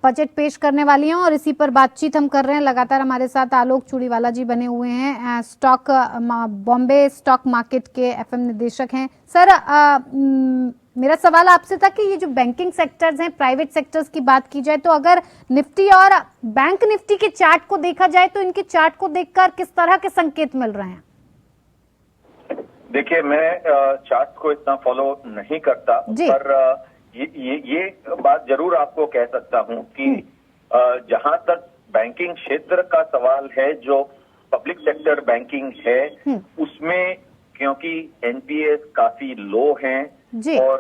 Budget पेश करने वाली हैं और इसी पर बातचीत हम कर रहे हैं। लगातार हमारे साथ आलोक चूड़ीवाला जी बने हुए हैं, बॉम्बे स्टॉक मार्केट के एफएम निदेशक हैं। सर, मेरा सवाल आपसे था कि ये जो बैंकिंग सेक्टर्स हैं, प्राइवेट सेक्टर्स की बात की जाए तो अगर निफ्टी और बैंक निफ्टी के चार्ट को देखा जाए तो इनके चार्ट को देखकर किस तरह के संकेत मिल रहे हैं? देखिए, मैं चार्ट को इतना फॉलो नहीं करता, पर ये बात जरूर आपको कह सकता हूं कि जहां तक बैंकिंग क्षेत्र का सवाल है, जो पब्लिक सेक्टर बैंकिंग है, उसमें क्योंकि एनपीएस काफी लो हैं और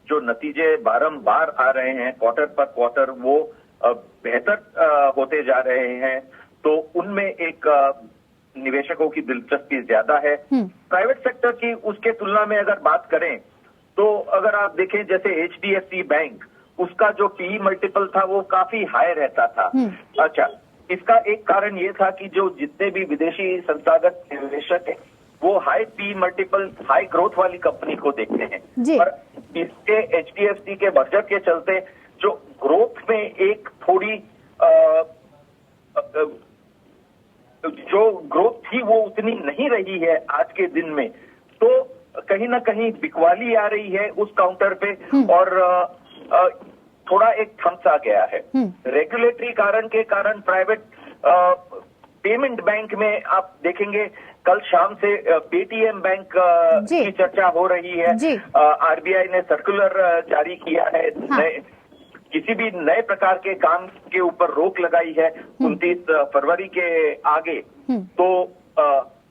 जो नतीजे बारंबार आ रहे हैं क्वार्टर पर क्वार्टर, वो बेहतर होते जा रहे हैं, तो उनमें एक निवेशकों की दिलचस्पी ज्यादा है। प्राइवेट सेक्टर की उसके तुलना में अगर बात करें तो अगर आप देखें, जैसे एचडीएफसी बैंक, उसका जो पीई मल्टीपल था वो काफी हाई रहता था। अच्छा, इसका एक कारण ये था कि जो जितने भी विदेशी संस्थागत निवेशक हैं वो high P multiple, high growth वाली कंपनी को देखते हैं, पर इसके एचडीएफसी के मर्जर के चलते जो ग्रोथ में एक थोड़ी जो ग्रोथ थी वो उतनी नहीं रही है आज के दिन में, तो कहीं ना कहीं बिकवाली आ रही है उस काउंटर पे और थोड़ा एक थम्स आ गया है। रेगुलेटरी कारण के कारण प्राइवेट पेमेंट बैंक में आप देखेंगे कल शाम से पेटीएम बैंक की चर्चा हो रही है। आरबीआई ने सर्कुलर जारी किया है, किसी भी नए प्रकार के काम के ऊपर रोक लगाई है 29 फरवरी के आगे। तो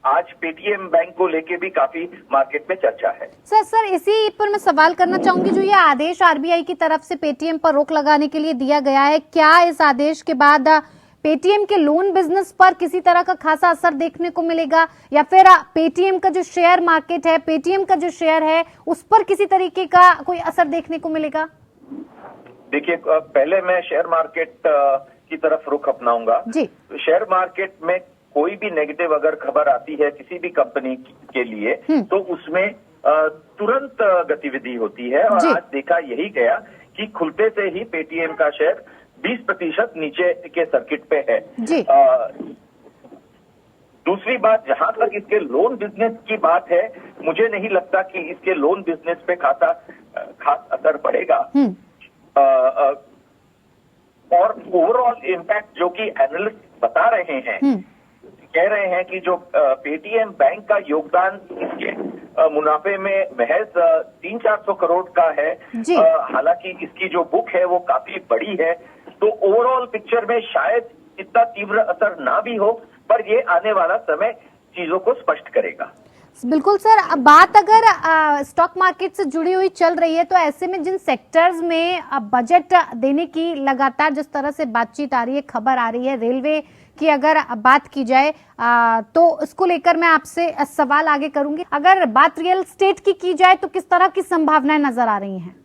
आज पेटीएम बैंक को लेके भी काफी मार्केट में चर्चा है। सर इसी पर मैं सवाल करना चाहूंगी, जो ये आदेश आरबीआई की तरफ से पेटीएम पर रोक लगाने के लिए दिया गया है, क्या इस आदेश के बाद पेटीएम के लोन बिजनेस पर किसी तरह का खासा असर देखने को मिलेगा, या फिर पेटीएम का जो शेयर मार्केट है, पेटीएम का जो शेयर है, उस पर किसी तरीके का कोई असर देखने को मिलेगा? देखिए, पहले मैं शेयर मार्केट की तरफ रुख अपनाऊंगा। शेयर मार्केट में कोई भी नेगेटिव अगर खबर आती है किसी भी कंपनी के लिए तो उसमें तुरंत गतिविधि होती है, और आज देखा यही गया कि खुलते से ही पेटीएम का शेयर 20% नीचे के सर्किट पे है। दूसरी बात, जहां तक इसके लोन बिजनेस की बात है, मुझे नहीं लगता कि इसके लोन बिजनेस पे खास असर पड़ेगा। और ओवरऑल इम्पैक्ट जो कि एनालिस्ट बता रहे हैं, कह रहे हैं कि जो पेटीएम बैंक का योगदान इसके मुनाफे में महज 300-400 करोड़ का है। हालांकि इसकी जो बुक है वो काफी बड़ी है, तो ओवरऑल पिक्चर में शायद इतना तीव्र असर ना भी हो, पर ये आने वाला समय चीजों को स्पष्ट करेगा। बिल्कुल सर, अब बात अगर स्टॉक मार्केट से जुड़ी हुई चल रही है, तो ऐसे में जिन सेक्टर्स में बजट देने की लगातार जिस तरह से बातचीत आ रही है, खबर आ रही है, रेलवे की अगर बात की जाए तो इसको लेकर मैं आपसे सवाल आगे करूंगी। अगर बात रियल एस्टेट की जाए तो किस तरह की संभावनाएं नजर आ रही हैं?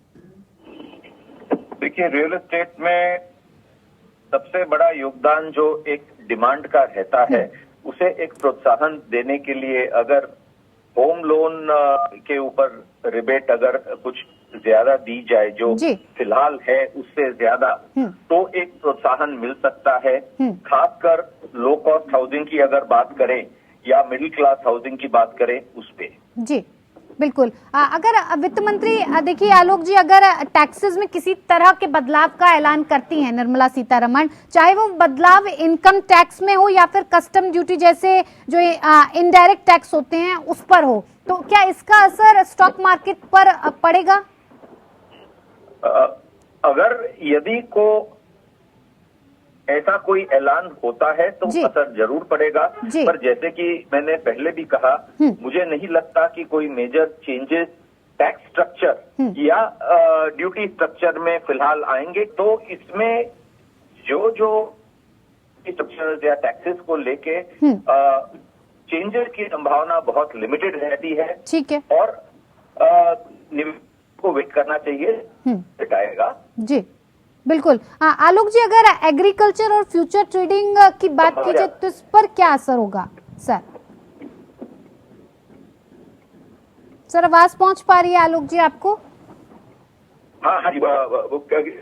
देखिए, रियल एस्टेट में सबसे बड़ा योगदान जो एक डिमांड का रहता है, उसे एक प्रोत्साहन देने के लिए अगर होम लोन के ऊपर रिबेट अगर कुछ ज्यादा दी जाए, जो फिलहाल है उससे ज्यादा, तो एक प्रोत्साहन मिल सकता है। खासकर लो कॉस्ट हाउसिंग की अगर बात करें या मिडिल क्लास हाउसिंग की बात करें उस पे। जी बिल्कुल। अगर वित्त मंत्री, देखिए आलोक जी, अगर टैक्सेस में किसी तरह के बदलाव का ऐलान करती हैं निर्मला सीतारमण, चाहे वो बदलाव इनकम टैक्स में हो या फिर कस्टम ड्यूटी जैसे जो इनडायरेक्ट टैक्स होते हैं उस पर हो, तो क्या इसका असर स्टॉक मार्केट पर पड़ेगा? अगर यदि को ऐसा कोई ऐलान होता है तो असर जरूर पड़ेगा, पर जैसे कि मैंने पहले भी कहा, मुझे नहीं लगता कि कोई मेजर चेंजेस टैक्स स्ट्रक्चर या ड्यूटी स्ट्रक्चर में फिलहाल आएंगे। तो इसमें जो स्ट्रक्चर या टैक्सेस को लेके चेंजेस की संभावना बहुत लिमिटेड रहती है। ठीक है, और को वेट करना चाहिए, बताएगा। जी बिल्कुल। आलोक जी, अगर एग्रीकल्चर और फ्यूचर ट्रेडिंग की बात की जाए तो इस पर क्या असर होगा? सर आवाज पहुंच पा रही है आलोक जी आपको? हाँ हाँ जी,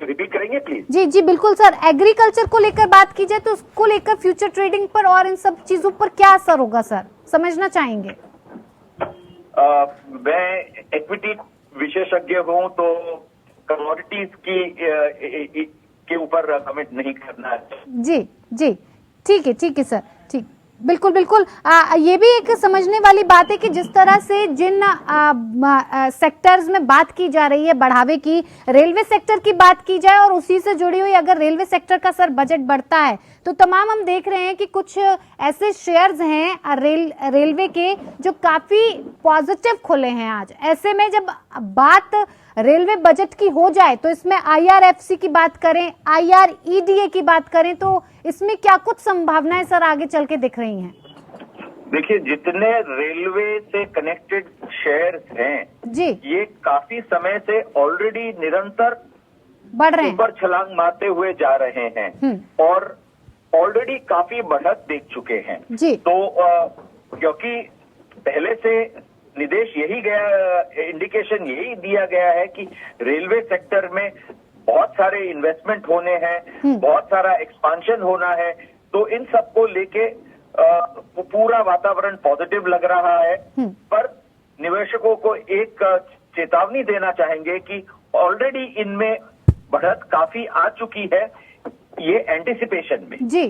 रिपीट करेंगे प्लीज। जी जी बिल्कुल सर, एग्रीकल्चर को लेकर बात की जाए तो उसको लेकर फ्यूचर ट्रेडिंग पर और इन सब चीजों पर क्या असर होगा सर, समझना चाहेंगे। मैं इक्विटी विशेषज्ञ हूं, तो कमोडिटीज के ऊपर कमेंट नहीं करना। जी जी ठीक है सर, ठीक, बिल्कुल बिल्कुल। ये भी एक समझने वाली बात है कि जिस तरह से जिन सेक्टर्स में बात की जा रही है बढ़ावे की, रेलवे सेक्टर की बात की जाए और उसी से जुड़ी हुई अगर रेलवे सेक्टर का सर बजट बढ़ता है तो तमाम हम देख रहे हैं कि कुछ ऐसे शेयर्स हैं रेलवे के जो काफी पॉजिटिव खुले हैं आज। ऐसे में जब बात रेलवे बजट की हो जाए तो इसमें IRFC की बात करें, IREDA की बात करें, तो इसमें क्या कुछ संभावनाएं सर आगे चल के दिख रही हैं? देखिए, जितने रेलवे से कनेक्टेड शेयर्स हैं जी, ये काफी समय से ऑलरेडी निरंतर बढ़ रहे हैं, ऊपर छलांग मारते हुए जा रहे हैं और ऑलरेडी काफी बढ़त देख चुके हैं जी। तो क्योंकि पहले से निर्देश यही गया, इंडिकेशन यही दिया गया है कि रेलवे सेक्टर में बहुत सारे इन्वेस्टमेंट होने हैं, बहुत सारा एक्सपांशन होना है, तो इन सबको लेके पूरा वातावरण पॉजिटिव लग रहा है। पर निवेशकों को एक चेतावनी देना चाहेंगे कि ऑलरेडी इनमें बढ़त काफी आ चुकी है, ये एंटिसिपेशन में। जी